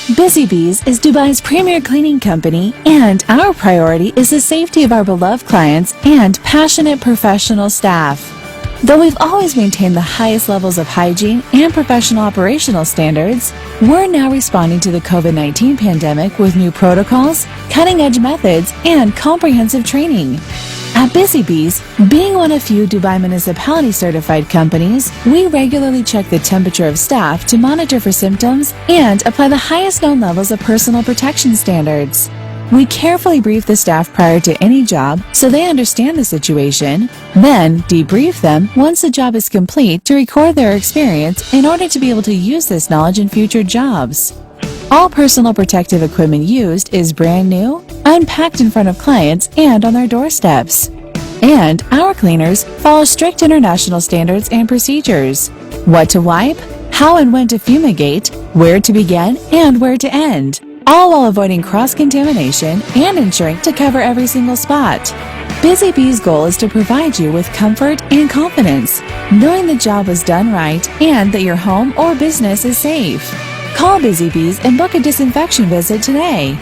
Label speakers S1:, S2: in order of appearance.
S1: BusyBees is Dubai's premier cleaning company, and our priority is the safety of our beloved clients and passionate professional staff. Though we've always maintained the highest levels of hygiene and professional operational standards, we're now responding to the COVID-19 pandemic with new protocols, cutting-edge methods, and comprehensive training. At BusyBees, being one of few Dubai municipality certified companies, we regularly check the temperature of staff to monitor for symptoms and apply the highest known levels of personal protection standards. We carefully brief the staff prior to any job so they understand the situation, then debrief them once the job is complete to record their experience in order to be able to use this knowledge in future jobs. All personal protective equipment used is brand new, unpacked in front of clients and on their doorsteps. And our cleaners follow strict international standards and procedures. What to wipe, how and when to fumigate, where to begin and where to end, all while avoiding cross-contamination and ensuring to cover every single spot. BusyBees' goal is to provide you with comfort and confidence, knowing the job was done right and that your home or business is safe. Call BusyBees and book a disinfection visit today.